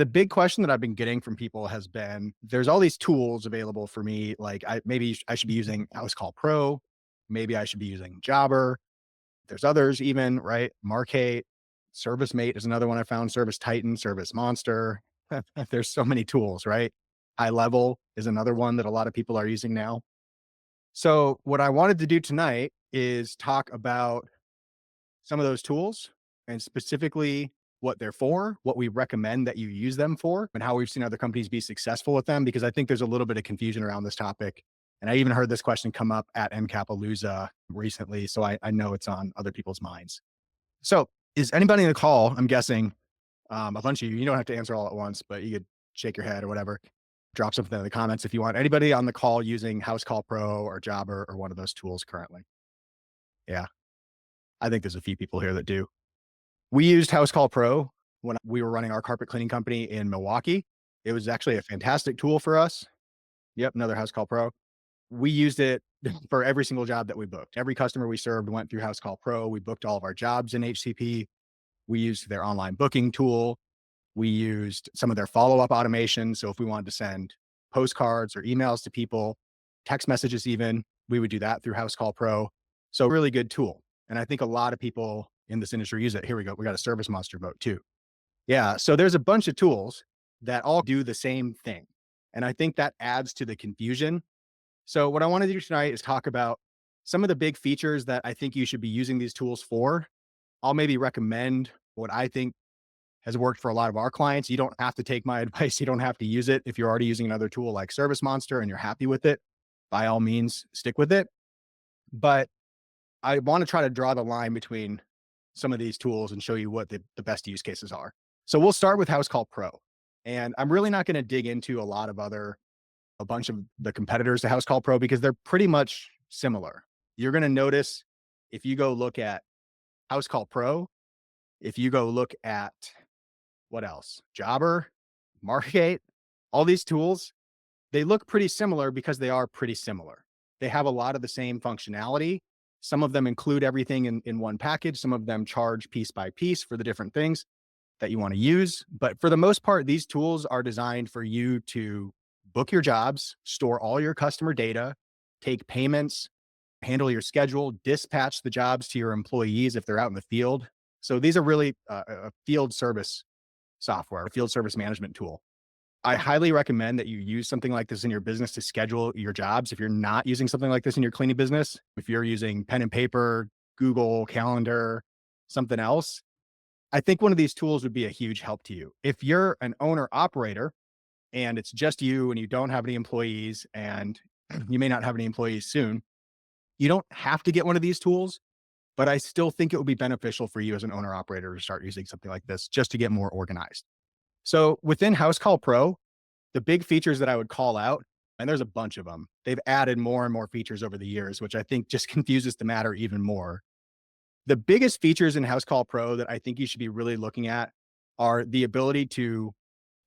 The big question that I've been getting from people has been, there's all these tools available for me. Like maybe I should be using Housecall Pro. Maybe I should be using Jobber. There's others even, right? Markate, Service Mate is another one I found, Service Titan, Service Monster. There's so many tools, right? High Level is another one that a lot of people are using now. So what I wanted to do tonight is talk about some of those tools and specifically what they're for, what we recommend that you use them for, and how we've seen other companies be successful with them, because I think there's a little bit of confusion around this topic. And I even heard this question come up at MCAPalooza recently. So I know it's on other people's minds. So is anybody in the call? I'm guessing a bunch of you, you don't have to answer all at once, but you could shake your head or whatever. Drop something in the comments if you want. Anybody on the call using Housecall Pro or Jobber or one of those tools currently? Yeah, I think there's a few people here that do. We used Housecall Pro when we were running our carpet cleaning company in Milwaukee. It was actually a fantastic tool for us. Yep, another Housecall Pro. We used it for every single job that we booked. Every customer we served went through Housecall Pro. We booked all of our jobs in HCP. We used their online booking tool. We used some of their follow-up automation. So if we wanted to send postcards or emails to people, text messages even, we would do that through Housecall Pro. So really good tool. And I think a lot of people in this industry use it. Here we go. We got a Service Monster vote too. Yeah. So there's a bunch of tools that all do the same thing. And I think that adds to the confusion. So what I want to do tonight is talk about some of the big features that I think you should be using these tools for. I'll maybe recommend what I think has worked for a lot of our clients. You don't have to take my advice. You don't have to use it. If you're already using another tool like Service Monster and you're happy with it, by all means, stick with it. But I want to try to draw the line between some of these tools and show you what the best use cases are. So we'll start with Housecall Pro. And I'm really not going to dig into a bunch of the competitors to Housecall Pro because they're pretty much similar. You're going to notice if you go look at Housecall Pro, if you go look at what else? Jobber, Markate, all these tools, they look pretty similar because they are pretty similar. They have a lot of the same functionality. Some of them include everything in one package. Some of them charge piece by piece for the different things that you want to use. But for the most part, these tools are designed for you to book your jobs, store all your customer data, take payments, handle your schedule, dispatch the jobs to your employees if they're out in the field. So these are really a field service software, a field service management tool. I highly recommend that you use something like this in your business to schedule your jobs. If you're not using something like this in your cleaning business, if you're using pen and paper, Google Calendar, something else, I think one of these tools would be a huge help to you. If you're an owner operator and it's just you and you don't have any employees and you may not have any employees soon, you don't have to get one of these tools, but I still think it would be beneficial for you as an owner operator to start using something like this just to get more organized. So within Housecall Pro, the big features that I would call out, and there's a bunch of them, they've added more and more features over the years, which I think just confuses the matter even more. The biggest features in Housecall Pro that I think you should be really looking at are the ability to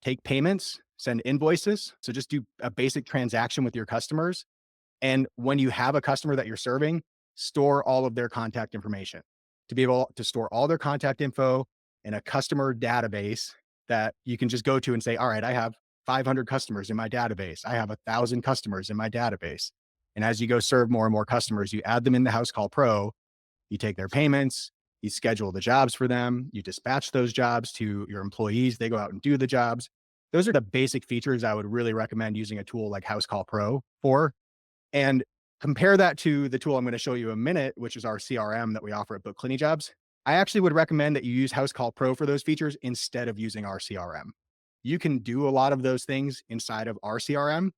take payments, send invoices. So just do a basic transaction with your customers. And when you have a customer that you're serving, store all of their contact information. To be able to store all their contact info in a customer database that you can just go to and say, all right, I have 500 customers in my database. I have 1,000 customers in my database. And as you go serve more and more customers, you add them in the Housecall Pro, you take their payments, you schedule the jobs for them, you dispatch those jobs to your employees, they go out and do the jobs. Those are the basic features I would really recommend using a tool like Housecall Pro for. And compare that to the tool I'm going to show you in a minute, which is our CRM that we offer at BookCleaningJobs. I actually would recommend that you use Housecall Pro for those features instead of using our CRM. You can do a lot of those things inside of our CRM,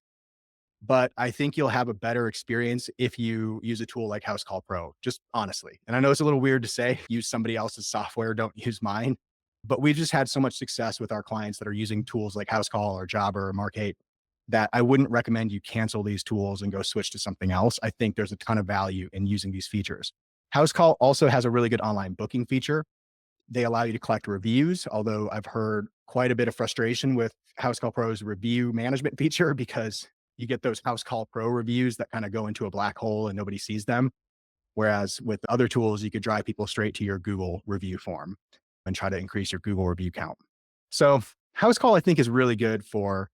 but I think you'll have a better experience if you use a tool like Housecall Pro, just honestly. And I know it's a little weird to say, use somebody else's software, don't use mine, but we've just had so much success with our clients that are using tools like Housecall or Jobber or Markate that I wouldn't recommend you cancel these tools and go switch to something else. I think there's a ton of value in using these features. Housecall also has a really good online booking feature. They allow you to collect reviews, although I've heard quite a bit of frustration with Housecall Pro's review management feature because you get those Housecall Pro reviews that kind of go into a black hole and nobody sees them. Whereas with other tools, you could drive people straight to your Google review form and try to increase your Google review count. So House Call, I think, is really good for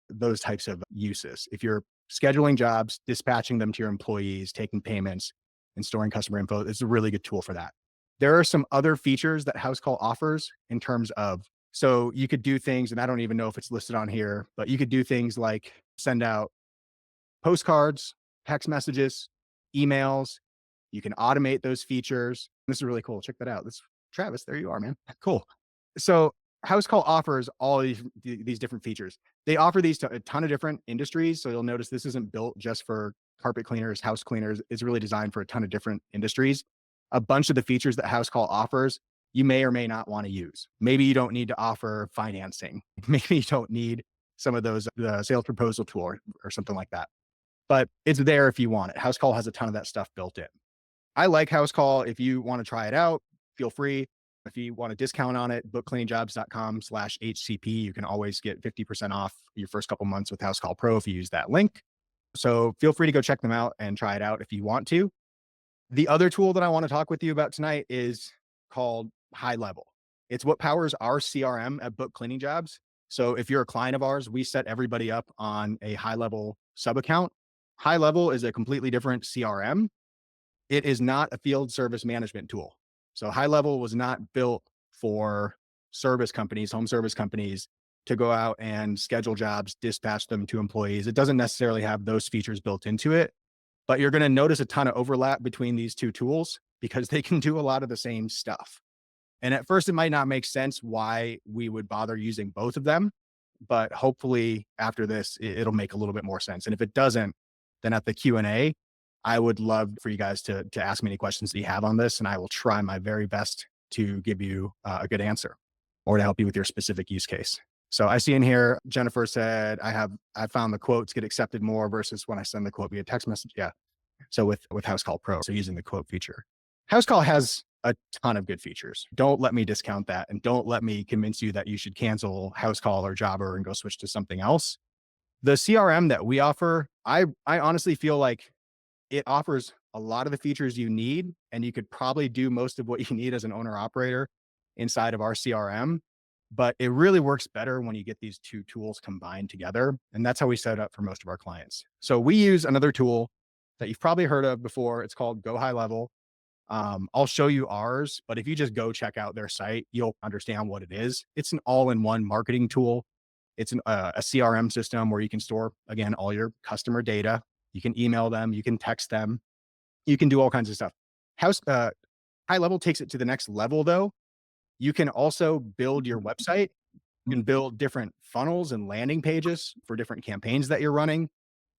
those types of uses. If you're scheduling jobs, dispatching them to your employees, taking payments, and storing customer info, it's a really good tool for that. There are some other features that House Call offers in terms of, so you could do things, and I don't even know if it's listed on here, but you could do things like send out postcards, text messages, emails. You can automate those features. This is really cool. Check that out. This Travis, there you are, man. Cool. So House Call offers all these different features. They offer these to a ton of different industries. So you'll notice this isn't built just for carpet cleaners, house cleaners. It's really designed for a ton of different industries. A bunch of the features that House Call offers, you may or may not want to use. Maybe you don't need to offer financing. Maybe you don't need some of those, the sales proposal tool or something like that. But it's there if you want it. House Call has a ton of that stuff built in. I like House Call. If you want to try it out, feel free. If you want a discount on it, bookcleaningjobs.com/HCP, you can always get 50% off your first couple months with House Call Pro if you use that link. So feel free to go check them out and try it out if you want to. The other tool that I want to talk with you about tonight is called High Level. It's what powers our CRM at Book Cleaning Jobs. So if you're a client of ours, we set everybody up on a High Level sub account. High Level is a completely different CRM. It is not a field service management tool. So High Level was not built for service companies, home service companies, to go out and schedule jobs, dispatch them to employees. It doesn't necessarily have those features built into it, but you're going to notice a ton of overlap between these two tools because they can do a lot of the same stuff. And at first, it might not make sense why we would bother using both of them, but hopefully after this, it'll make a little bit more sense. And if it doesn't, then at the Q&A, I would love for you guys to ask me any questions that you have on this, and I will try my very best to give you a good answer or to help you with your specific use case. So I see in here, Jennifer said, I found the quotes get accepted more versus when I send the quote via text message. Yeah. So with House Call Pro, so using the quote feature, House Call has a ton of good features. Don't let me discount that. And don't let me convince you that you should cancel House Call or Jobber and go switch to something else. The CRM that we offer, I honestly feel like it offers a lot of the features you need, and you could probably do most of what you need as an owner operator inside of our CRM. But it really works better when you get these two tools combined together. And that's how we set it up for most of our clients. So we use another tool that you've probably heard of before. It's called GoHighLevel. I'll show you ours, but if you just go check out their site, you'll understand what it is. It's an all-in-one marketing tool. It's a CRM system where you can store, again, all your customer data. You can email them, you can text them, you can do all kinds of stuff. High Level takes it to the next level, though. You can also build your website. You can build different funnels and landing pages for different campaigns that you're running.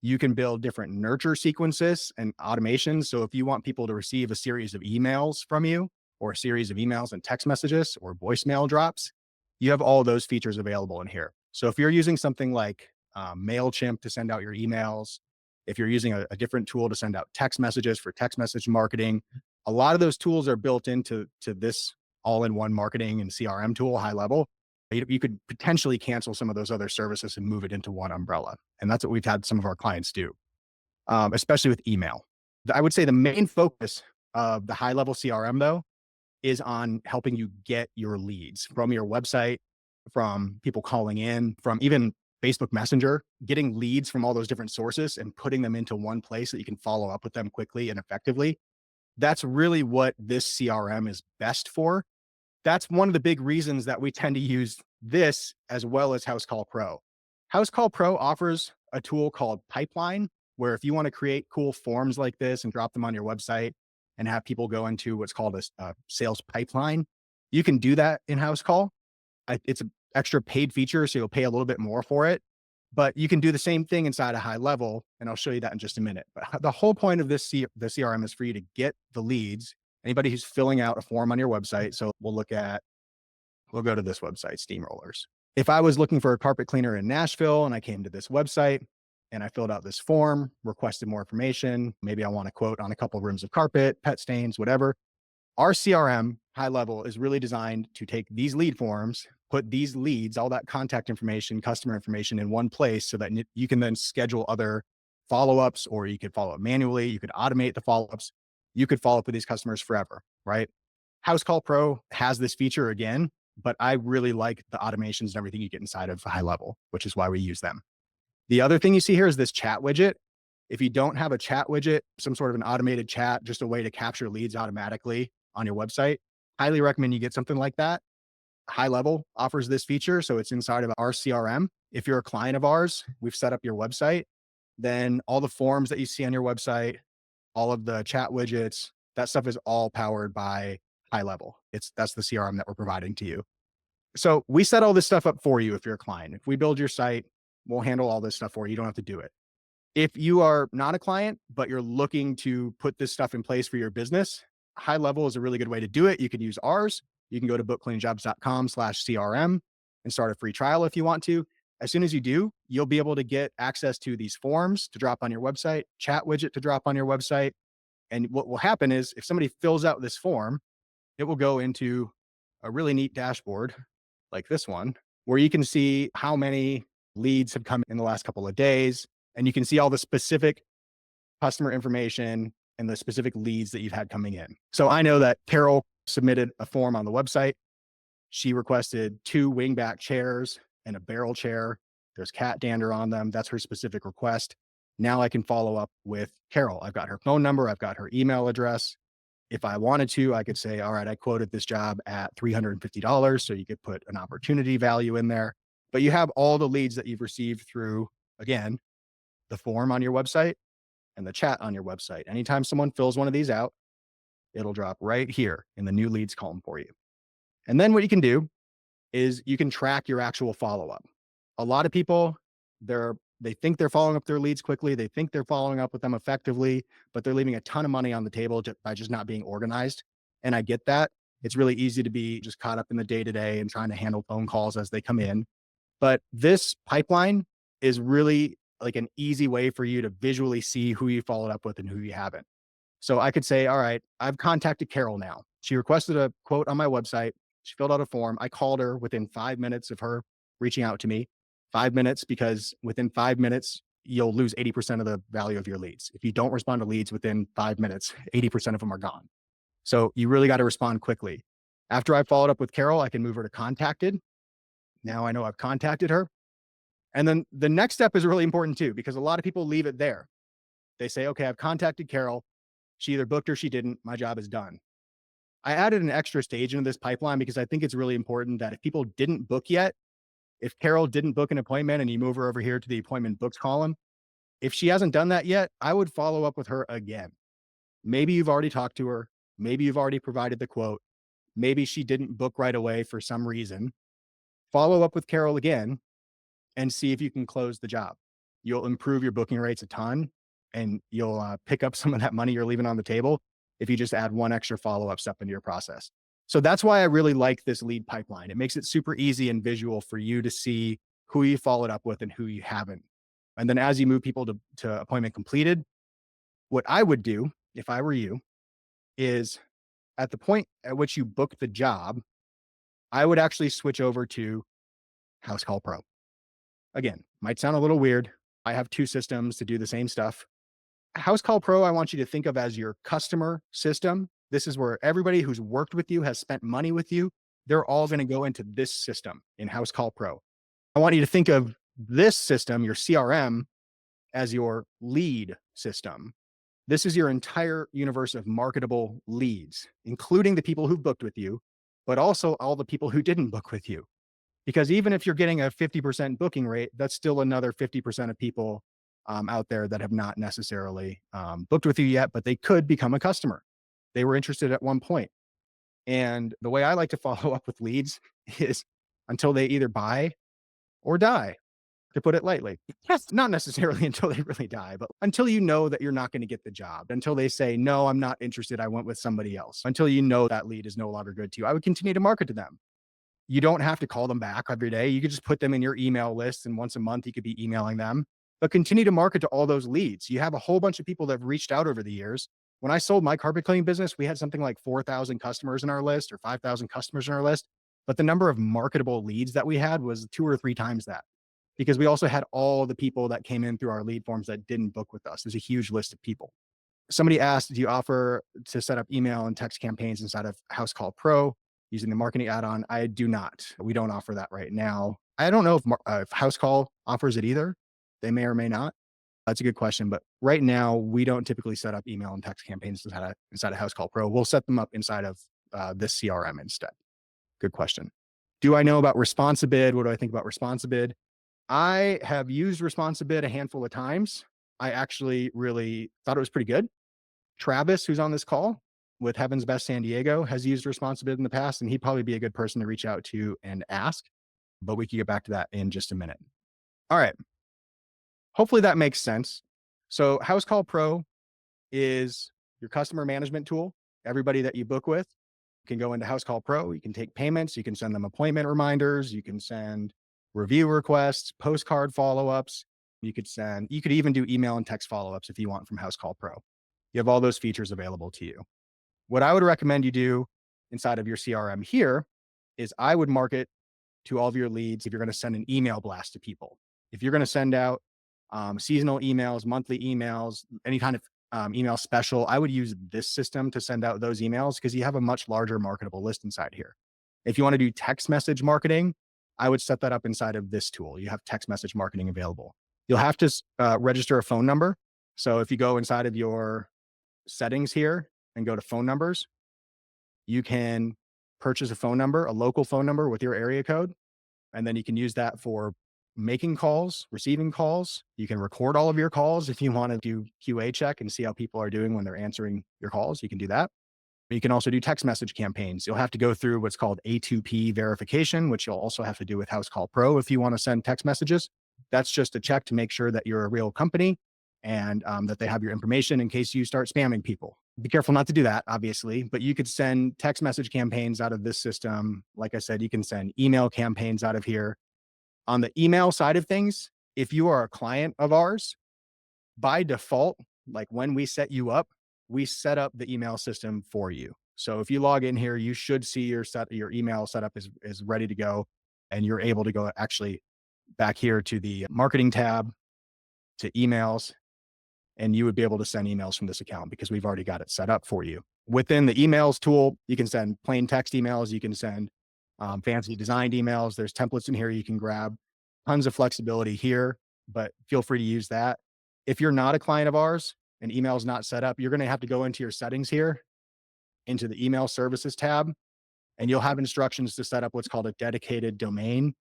You can build different nurture sequences and automations. So if you want people to receive a series of emails from you, or a series of emails and text messages or voicemail drops, you have all those features available in here. So if you're using something like MailChimp to send out your emails, if you're using a different tool to send out text messages for text message marketing, a lot of those tools are built into this all-in-one marketing and CRM tool, High Level. You could potentially cancel some of those other services and move it into one umbrella. And that's what we've had some of our clients do, especially with email. I would say the main focus of the High Level CRM, though, is on helping you get your leads from your website, from people calling in, from even Facebook Messenger, getting leads from all those different sources and putting them into one place so that you can follow up with them quickly and effectively. That's really what this CRM is best for. That's one of the big reasons that we tend to use this as well as House Call Pro. House Call Pro offers a tool called Pipeline, where if you want to create cool forms like this and drop them on your website and have people go into what's called a sales pipeline, you can do that in House Call. It's an extra paid feature, so you'll pay a little bit more for it. But you can do the same thing inside a High Level, and I'll show you that in just a minute. But the whole point of the CRM is for you to get the leads. Anybody who's filling out a form on your website. So we'll go to this website, Steamrollers. If I was looking for a carpet cleaner in Nashville and I came to this website and I filled out this form, requested more information, maybe I want a quote on a couple of rooms of carpet, pet stains, whatever. Our CRM, High Level, is really designed to take these lead forms, put these leads, all that contact information, customer information in one place so that you can then schedule other follow-ups, or you could follow up manually. You could automate the follow-ups. You could follow up with these customers forever, right? House Call Pro has this feature again, but I really like the automations and everything you get inside of High Level, which is why we use them. The other thing you see here is this chat widget. If you don't have a chat widget, some sort of an automated chat, just a way to capture leads automatically on your website, highly recommend you get something like that. High Level offers this feature, so it's inside of our CRM. If you're a client of ours, we've set up your website, then all the forms that you see on your website, all of the chat widgets, that stuff is all powered by High Level. That's the CRM that we're providing to you. So we set all this stuff up for you if you're a client. If we build your site, we'll handle all this stuff for you. You don't have to do it. If you are not a client, but you're looking to put this stuff in place for your business, High Level is a really good way to do it. You can use ours. You can go to bookcleaningJobs.com/CRM and start a free trial if you want to. As soon as you do, you'll be able to get access to these forms to drop on your website, chat widget to drop on your website. And what will happen is if somebody fills out this form, it will go into a really neat dashboard like this one, where you can see how many leads have come in the last couple of days. And you can see all the specific customer information and the specific leads that you've had coming in. So I know that Carol submitted a form on the website. She requested 2 wingback chairs and a barrel chair. There's cat dander on them. That's her specific request. Now I can follow up with Carol. I've got her phone number. I've got her email address. If I wanted to, I could say, all right, I quoted this job at $350. So you could put an opportunity value in there. But you have all the leads that you've received through, again, the form on your website and the chat on your website. Anytime someone fills one of these out, it'll drop right here in the new leads column for you. And then what you can do is you can track your actual follow-up. A lot of people, they think they're following up their leads quickly. They think they're following up with them effectively, but they're leaving a ton of money on the table by just not being organized. And I get that. It's really easy to be just caught up in the day-to-day and trying to handle phone calls as they come in. But this pipeline is really like an easy way for you to visually see who you followed up with and who you haven't. So I could say, all right, I've contacted Carol now. She requested a quote on my website. She filled out a form. I called her within 5 minutes of her reaching out to me. 5 minutes, because within 5 minutes, you'll lose 80% of the value of your leads. If you don't respond to leads within 5 minutes, 80% of them are gone. So you really got to respond quickly. After I followed up with Carol, I can move her to contacted. Now I know I've contacted her. And then the next step is really important too, because a lot of people leave it there. They say, okay, I've contacted Carol. She either booked or she didn't. My job is done. I added an extra stage into this pipeline because I think it's really important that if people didn't book yet, if Carol didn't book an appointment and you move her over here to the appointment books column, if she hasn't done that yet, I would follow up with her again. Maybe you've already talked to her. Maybe you've already provided the quote. Maybe she didn't book right away for some reason. Follow up with Carol again and see if you can close the job. You'll improve your booking rates a ton, and you'll pick up some of that money you're leaving on the table if you just add one extra follow-up step into your process. So that's why I really like this lead pipeline. It makes it super easy and visual for you to see who you followed up with and who you haven't. And then as you move people to appointment completed, what I would do if I were you is at the point at which you book the job, I would actually switch over to Housecall Pro. Again, might sound a little weird. I have 2 systems to do the same stuff. Housecall Pro, I want you to think of as your customer system. This is where everybody who's worked with you, has spent money with you, they're all going to go into this system in Housecall Pro. I want you to think of this system, your CRM, as your lead system. This is your entire universe of marketable leads, including the people who've booked with you, but also all the people who didn't book with you. Because even if you're getting a 50% booking rate, that's still another 50% of people out there that have not necessarily booked with you yet, but they could become a customer. They were interested at one point. And the way I like to follow up with leads is until they either buy or die, to put it lightly. Yes, not necessarily until they really die, but until you know that you're not going to get the job, until they say, no, I'm not interested. I went with somebody else. Until you know that lead is no longer good to you, I would continue to market to them. You don't have to call them back every day. You could just put them in your email list, and once a month you could be emailing them, but continue to market to all those leads. You have a whole bunch of people that have reached out over the years. When I sold my carpet cleaning business, we had something like 4,000 customers in our list or 5,000 customers in our list. But the number of marketable leads that we had was 2 or 3 times that, because we also had all the people that came in through our lead forms that didn't book with us. There's a huge list of people. Somebody asked, do you offer to set up email and text campaigns inside of Housecall Pro? using the marketing add-on. I do not. We don't offer that right now. I don't know if Housecall offers it either. They may or may not. That's a good question. But right now, we don't typically set up email and text campaigns inside of Housecall Pro. We'll set them up inside of this CRM instead. Good question. Do I know about Responsibid? What do I think about Responsibid? I have used Responsibid a handful of times. I actually really thought it was pretty good. Travis, who's on this call with Heaven's Best San Diego, has used Responsibid in the past, and he'd probably be a good person to reach out to and ask. But we can get back to that in just a minute. All right. Hopefully that makes sense. So Housecall Pro is your customer management tool. Everybody that you book with can go into Housecall Pro. You can take payments. You can send them appointment reminders. You can send review requests, postcard follow-ups. You could even do email and text follow-ups if you want from Housecall Pro. You have all those features available to you. What I would recommend you do inside of your CRM here is I would market to all of your leads if you're going to send an email blast to people. If you're going to send out seasonal emails, monthly emails, any kind of email special, I would use this system to send out those emails because you have a much larger marketable list inside here. If you want to do text message marketing, I would set that up inside of this tool. You have text message marketing available. You'll have to register a phone number. So if you go inside of your settings here and go to phone numbers, you can purchase a phone number, a local phone number with your area code. And then you can use that for making calls, receiving calls. You can record all of your calls if you want to do QA check and see how people are doing when they're answering your calls. You can do that. But you can also do text message campaigns. You'll have to go through what's called A2P verification, which you'll also have to do with Housecall Pro if you want to send text messages. That's just a check to make sure that you're a real company and that they have your information in case you start spamming people. Be careful not to do that, obviously, but you could send text message campaigns out of this system. Like I said, you can send email campaigns out of here. On the email side of things, if you are a client of ours, by default, like when we set you up, we set up the email system for you. So if you log in here, you should see your email setup is ready to go, and you're able to go actually back here to the marketing tab, to emails, and you would be able to send emails from this account because we've already got it set up for you. Within the emails tool, you can send plain text emails. You can send fancy designed emails. There's templates in here you can grab. Tons of flexibility here, but feel free to use that. If you're not a client of ours and email is not set up, you're going to have to go into your settings here, into the email services tab, and you'll have instructions to set up what's called a dedicated domain.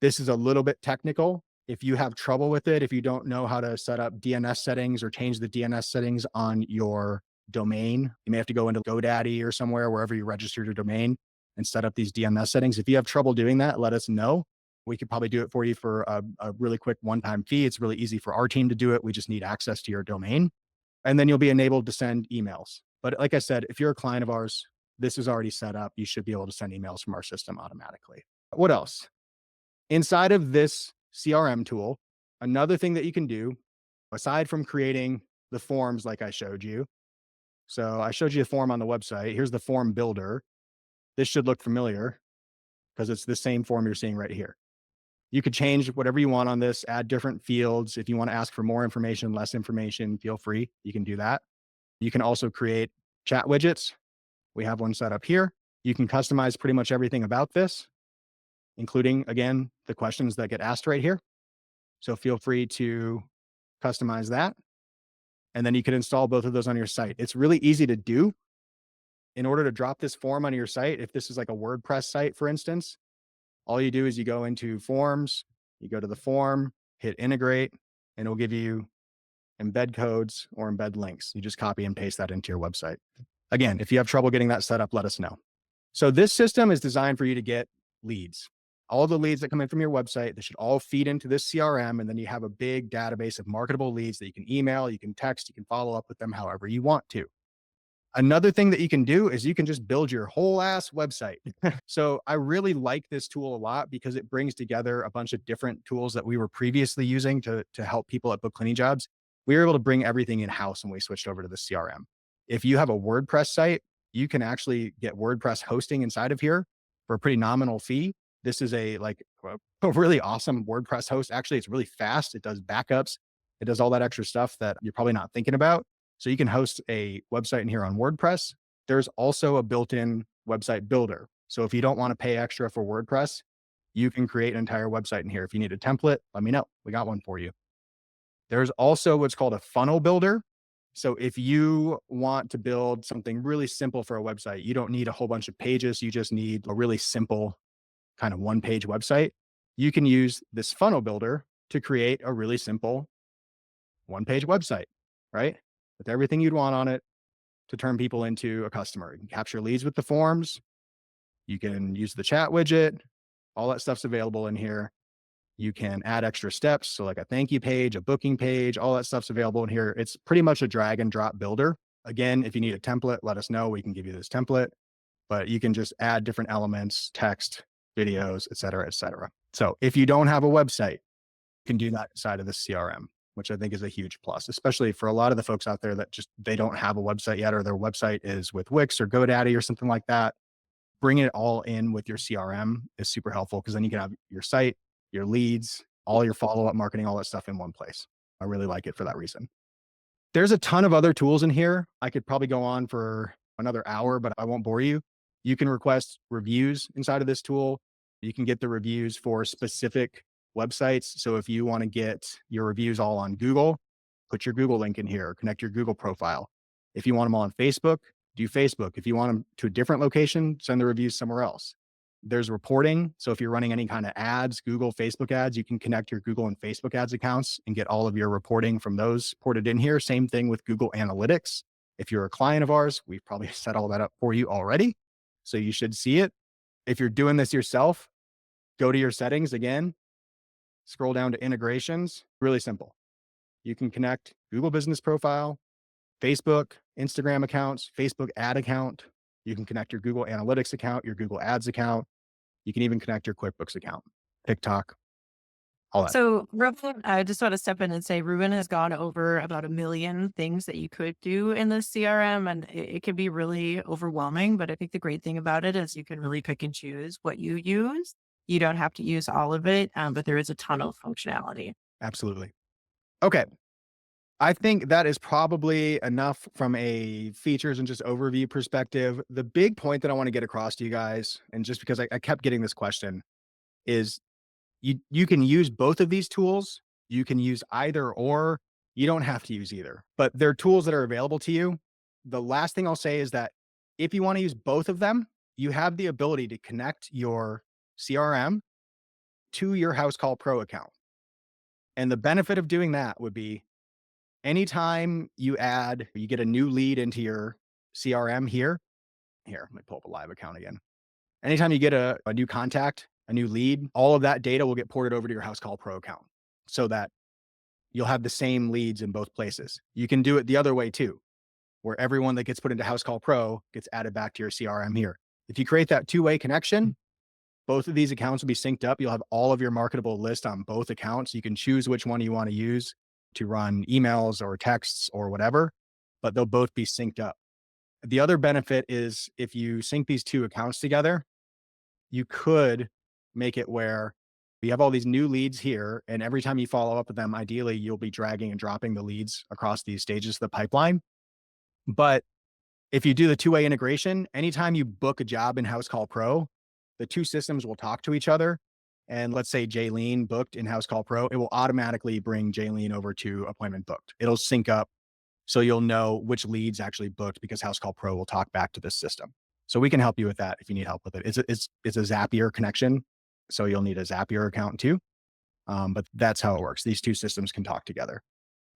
This is a little bit technical. If you have trouble with it, if you don't know how to set up DNS settings or change the DNS settings on your domain, you may have to go into GoDaddy or somewhere, wherever you registered your domain, and set up these DNS settings. If you have trouble doing that, let us know. We could probably do it for you for a really quick one-time fee. It's really easy for our team to do it. We just need access to your domain. And then you'll be enabled to send emails. But like I said, if you're a client of ours, this is already set up. You should be able to send emails from our system automatically. What else? Inside of this CRM tool, another thing that you can do, aside from creating the forms like I showed you. So I showed you a form on the website. Here's the form builder. This should look familiar because it's the same form you're seeing right here. You could change whatever you want on this, add different fields. If you want to ask for more information, less information, feel free. You can do that. You can also create chat widgets. We have one set up here. You can customize pretty much everything about this, including, again, the questions that get asked right here. So feel free to customize that. And then you can install both of those on your site. It's really easy to do. In order to drop this form on your site, if this is like a WordPress site, for instance, all you do is you go into forms, you go to the form, hit integrate, and it'll give you embed codes or embed links. You just copy and paste that into your website. Again, if you have trouble getting that set up, let us know. So this system is designed for you to get leads. All the leads that come in from your website, they should all feed into this CRM. And then you have a big database of marketable leads that you can email, you can text, you can follow up with them however you want to. Another thing that you can do is you can just build your whole ass website. So I really like this tool a lot because it brings together a bunch of different tools that we were previously using to help people at Book Cleaning Jobs. We were able to bring everything in-house when we switched over to the CRM. If you have a WordPress site, you can actually get WordPress hosting inside of here for a pretty nominal fee. This is a really awesome WordPress host. Actually, it's really fast. It does backups. It does all that extra stuff that you're probably not thinking about. So you can host a website in here on WordPress. There's also a built-in website builder. So if you don't want to pay extra for WordPress, you can create an entire website in here. If you need a template, let me know. We got one for you. There's also what's called a funnel builder. So if you want to build something really simple for a website, you don't need a whole bunch of pages. You just need a really simple kind of one-page website. You can use this funnel builder to create a really simple one-page website, right? With everything you'd want on it to turn people into a customer. You can capture leads with the forms. You can use the chat widget. All that stuff's available in here. You can add extra steps. So like a thank you page, a booking page, all that stuff's available in here. It's pretty much a drag and drop builder. Again, if you need a template, let us know. We can give you this template, but you can just add different elements, text, videos, et cetera, et cetera. So if you don't have a website, you can do that inside of the CRM, which I think is a huge plus, especially for a lot of the folks out there that just, they don't have a website yet, or their website is with Wix or GoDaddy or something like that. Bringing it all in with your CRM is super helpful because then you can have your site, your leads, all your follow-up marketing, all that stuff in one place. I really like it for that reason. There's a ton of other tools in here. I could probably go on for another hour, but I won't bore you. You can request reviews inside of this tool. You can get the reviews for specific websites. So if you want to get your reviews all on Google, put your Google link in here, connect your Google profile. If you want them all on Facebook, do Facebook. If you want them to a different location, send the reviews somewhere else. There's reporting. So if you're running any kind of ads, Google, Facebook ads, you can connect your Google and Facebook ads accounts and get all of your reporting from those ported in here. Same thing with Google Analytics. If you're a client of ours, we've probably set all that up for you already. So you should see it. If you're doing this yourself, go to your settings again, scroll down to integrations. Really simple. You can connect Google Business Profile, Facebook, Instagram accounts, Facebook ad account. You can connect your Google Analytics account, your Google Ads account. You can even connect your QuickBooks account, TikTok, all that. So, Ruben, I just want to step in and say Ruben has gone over about a million things that you could do in the CRM, and it can be really overwhelming. But I think the great thing about it is you can really pick and choose what you use. You don't have to use all of it, but there is a ton of functionality. Absolutely. Okay. I think that is probably enough from a features and just overview perspective. The big point that I want to get across to you guys, and just because I kept getting this question, is you can use both of these tools. You can use either or. You don't have to use either, but they're tools that are available to you. The last thing I'll say is that if you want to use both of them, you have the ability to connect your CRM to your Housecall Pro account. And the benefit of doing that would be anytime you get a new lead into your CRM here, let me pull up a live account again. Anytime you get a new contact, a new lead, all of that data will get ported over to your Housecall Pro account so that you'll have the same leads in both places. You can do it the other way too, where everyone that gets put into Housecall Pro gets added back to your CRM here. If you create that two-way connection, both of these accounts will be synced up. You'll have all of your marketable list on both accounts. You can choose which one you want to use to run emails or texts or whatever, but they'll both be synced up. The other benefit is if you sync these two accounts together, you could make it where you have all these new leads here, and every time you follow up with them, ideally, you'll be dragging and dropping the leads across these stages of the pipeline. But if you do the two-way integration, anytime you book a job in Housecall Pro, the two systems will talk to each other. And let's say Jaylene booked in Housecall Pro, it will automatically bring Jaylene over to appointment booked. It'll sync up so you'll know which leads actually booked because Housecall Pro will talk back to this system. So we can help you with that if you need help with it. It's a Zapier connection, so you'll need a Zapier account too. But that's how it works. These two systems can talk together.